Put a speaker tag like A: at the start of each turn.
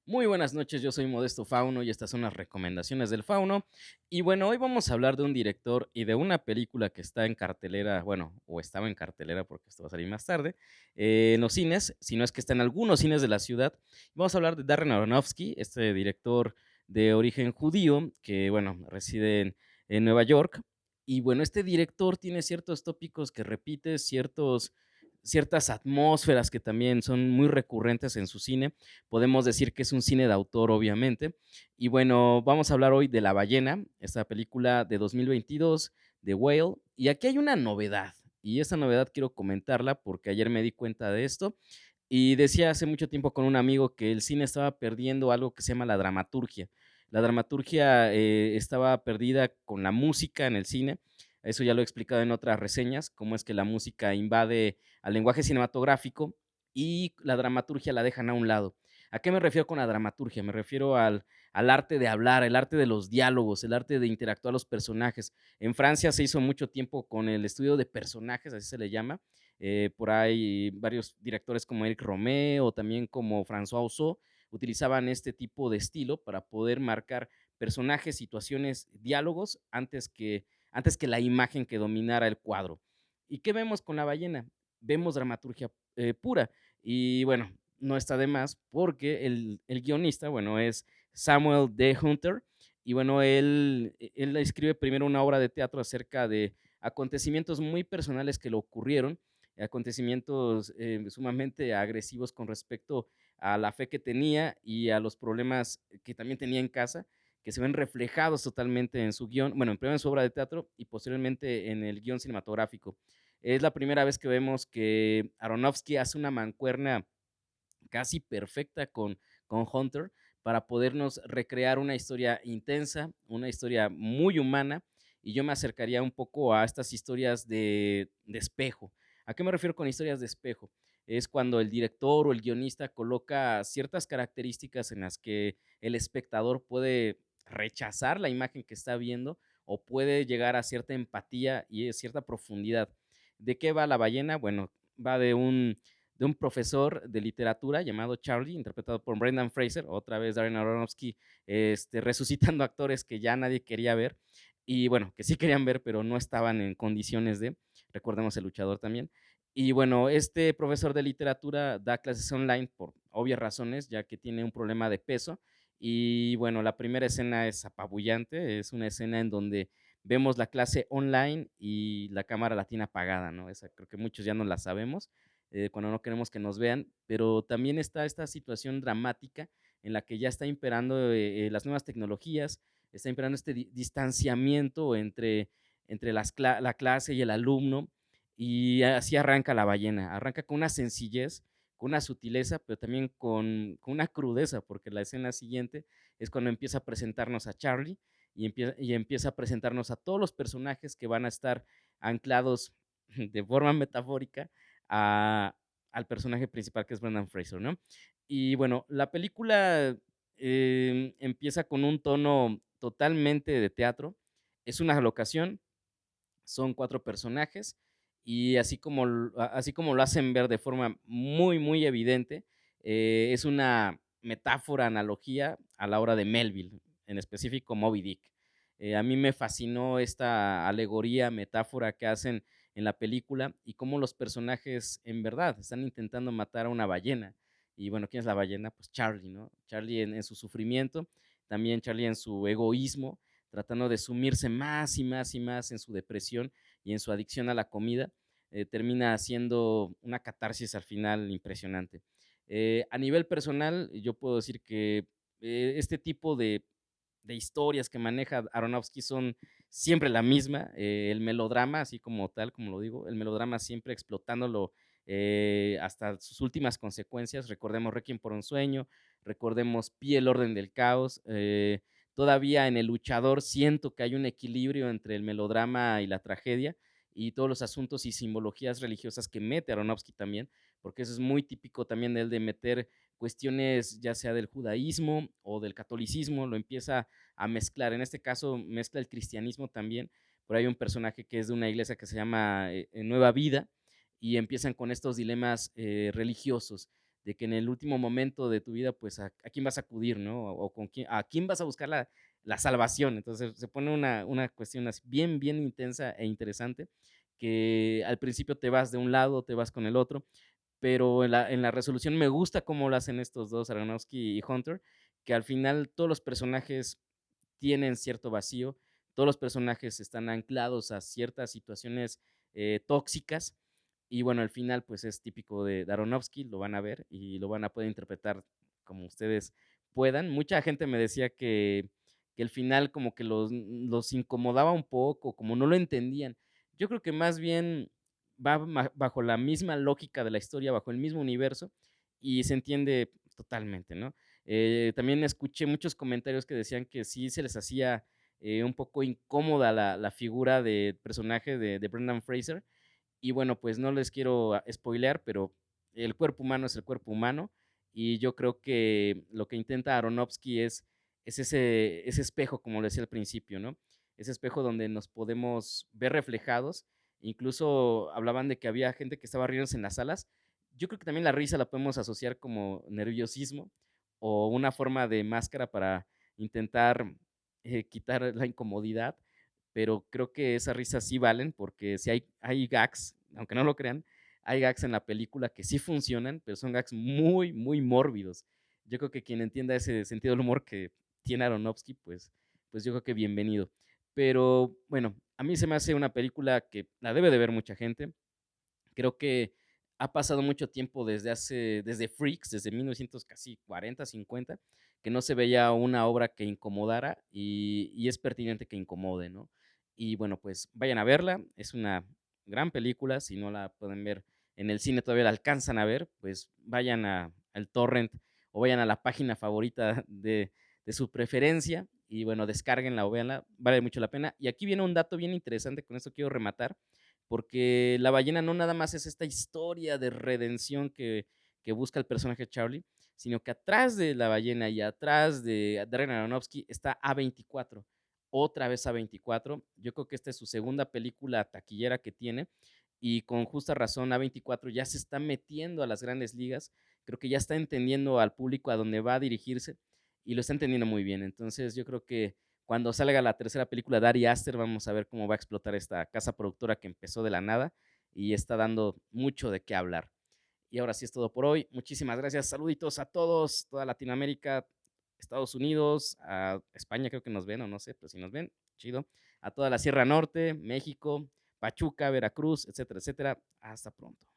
A: Muy buenas noches, yo soy Modesto Fauno y estas son las recomendaciones del Fauno. Y bueno, hoy vamos a hablar de un director y de una película que está en cartelera, bueno, o estaba en cartelera porque esto va a salir más tarde, en los cines, si no es que está en algunos cines de la ciudad. Vamos a hablar de Darren Aronofsky, este director de origen judío que, bueno, reside en Nueva York. Y bueno, este director tiene ciertos tópicos que repite, ciertas atmósferas que también son muy recurrentes en su cine. Podemos decir que es un cine de autor, obviamente. Y bueno, vamos a hablar hoy de La ballena, esta película de 2022 de Whale. Y aquí hay una novedad, y esa novedad quiero comentarla porque ayer me di cuenta de esto. Y decía hace mucho tiempo con un amigo que el cine estaba perdiendo algo que se llama la dramaturgia. La dramaturgia estaba perdida con la música en el cine. Eso ya lo he explicado en otras reseñas, cómo es que la música invade al lenguaje cinematográfico y la dramaturgia la dejan a un lado. ¿A qué me refiero con la dramaturgia? Me refiero al arte de hablar, el arte de los diálogos, el arte de interactuar los personajes. En Francia se hizo mucho tiempo con el estudio de personajes, así se le llama. Por ahí varios directores como Eric Romer o también como François Ozon utilizaban este tipo de estilo para poder marcar personajes, situaciones, diálogos antes que la imagen que dominara el cuadro. ¿Y qué vemos con La ballena? Vemos dramaturgia pura. Y bueno, no está de más porque el guionista, bueno, es Samuel D. Hunter. Y bueno, él escribe primero una obra de teatro acerca de acontecimientos muy personales que le ocurrieron, acontecimientos sumamente agresivos con respecto a la fe que tenía y a los problemas que también tenía en casa, que se ven reflejados totalmente en su guión, bueno, primero en su obra de teatro y posteriormente en el guión cinematográfico. Es la primera vez que vemos que Aronofsky hace una mancuerna casi perfecta con Hunter para podernos recrear una historia intensa, una historia muy humana, y yo me acercaría un poco a estas historias de espejo. ¿A qué me refiero con historias de espejo? Es cuando el director o el guionista coloca ciertas características en las que el espectador puede rechazar la imagen que está viendo o puede llegar a cierta empatía y a cierta profundidad. ¿De qué va La ballena? Bueno, va de un profesor de literatura llamado Charlie, interpretado por Brendan Fraser, otra vez Darren Aronofsky, resucitando actores que ya nadie quería ver, y bueno, que sí querían ver, pero no estaban en condiciones de, recordemos El luchador también. Y bueno, este profesor de literatura da clases online por obvias razones, ya que tiene un problema de peso. Y bueno, la primera escena es apabullante, es una escena en donde vemos la clase online y la cámara la tiene apagada, ¿no? Esa creo que muchos ya no la sabemos, cuando no queremos que nos vean, pero también está esta situación dramática en la que ya está imperando las nuevas tecnologías, está imperando este distanciamiento entre la clase y el alumno, y así arranca La ballena, arranca con una sencillez, con una sutileza, pero también con una crudeza, porque la escena siguiente es cuando empieza a presentarnos a Charlie y empieza a presentarnos a todos los personajes que van a estar anclados de forma metafórica a, al personaje principal que es Brendan Fraser, ¿no? Y bueno, la película empieza con un tono totalmente de teatro, es una locación, son cuatro personajes y así como lo hacen ver de forma muy, muy evidente, es una metáfora, analogía a la obra de Melville, en específico Moby Dick. A mí me fascinó esta alegoría, metáfora que hacen en la película y cómo los personajes en verdad están intentando matar a una ballena. Y bueno, ¿quién es la ballena? Pues Charlie, ¿no? Charlie en su sufrimiento, también Charlie en su egoísmo, tratando de sumirse más y más y más en su depresión y en su adicción a la comida, termina haciendo una catarsis al final impresionante. A nivel personal, yo puedo decir que este tipo de historias que maneja Aronofsky son siempre la misma, el melodrama, así como tal, como lo digo, el melodrama siempre explotándolo hasta sus últimas consecuencias. Recordemos Requiem por un sueño, recordemos Pi, el orden del caos. Todavía en El luchador siento que hay un equilibrio entre el melodrama y la tragedia y todos los asuntos y simbologías religiosas que mete Aronofsky también, porque eso es muy típico también de él de meter cuestiones ya sea del judaísmo o del catolicismo, lo empieza a mezclar. En este caso mezcla el cristianismo también. Por ahí hay un personaje que es de una iglesia que se llama Nueva Vida y empiezan con estos dilemas religiosos de que en el último momento de tu vida, pues, a quién vas a acudir, ¿no? O con quién a quién vas a buscar la salvación. Entonces, se pone una cuestión así bien, bien intensa e interesante, que al principio te vas de un lado, te vas con el otro, pero en la resolución me gusta cómo lo hacen estos 2 Aronofsky y Hunter, que al final todos los personajes tienen cierto vacío, todos los personajes están anclados a ciertas situaciones, tóxicas, y bueno, al final, pues, es típico de Aronofsky, lo van a ver y lo van a poder interpretar como ustedes puedan. Mucha gente me decía que el final como que los incomodaba un poco, como no lo entendían. Yo creo que más bien va bajo la misma lógica de la historia, bajo el mismo universo, y se entiende totalmente, ¿no? También escuché muchos comentarios que decían que sí se les hacía, un poco incómoda la figura del personaje de Brendan Fraser. Y bueno, pues no les quiero spoilear, pero el cuerpo humano es el cuerpo humano, y yo creo que lo que intenta Aronofsky es ese espejo, como lo decía al principio, ¿no? Ese espejo donde nos podemos ver reflejados. Incluso hablaban de que había gente que estaba riéndose en las salas. Yo creo que también la risa la podemos asociar como nerviosismo o una forma de máscara para intentar, quitar la incomodidad, pero creo que esas risas sí valen, porque si hay gags, aunque no lo crean, hay gags en la película que sí funcionan, pero son gags muy, muy mórbidos. Yo creo que quien entienda ese sentido del humor que tiene Aronofsky, pues yo creo que bienvenido. Pero bueno, a mí se me hace una película que la debe de ver mucha gente. Creo que ha pasado mucho tiempo desde Freaks, desde 1900 casi 40, 50, que no se veía una obra que incomodara y es pertinente que incomode, ¿no? Y bueno, pues vayan a verla, es una gran película, si no la pueden ver en el cine, todavía la alcanzan a ver, pues vayan al torrent o vayan a la página favorita de su preferencia y bueno, descárguenla o véanla, vale mucho la pena. Y aquí viene un dato bien interesante, con esto quiero rematar, porque la ballena no nada más es esta historia de redención que busca el personaje Charlie, sino que atrás de la ballena y atrás de Darren Aronofsky está A24, otra vez A24. Yo creo que esta es su segunda película taquillera que tiene y con justa razón A24 ya se está metiendo a las grandes ligas, creo que ya está entendiendo al público a dónde va a dirigirse y lo está entendiendo muy bien. Entonces yo creo que cuando salga la tercera película de Ari Aster, vamos a ver cómo va a explotar esta casa productora que empezó de la nada y está dando mucho de qué hablar. Y ahora sí es todo por hoy. Muchísimas gracias. Saluditos a todos, toda Latinoamérica, Estados Unidos, a España creo que nos ven o no sé, pero si nos ven, chido. A toda la Sierra Norte, México, Pachuca, Veracruz, etcétera, etcétera. Hasta pronto.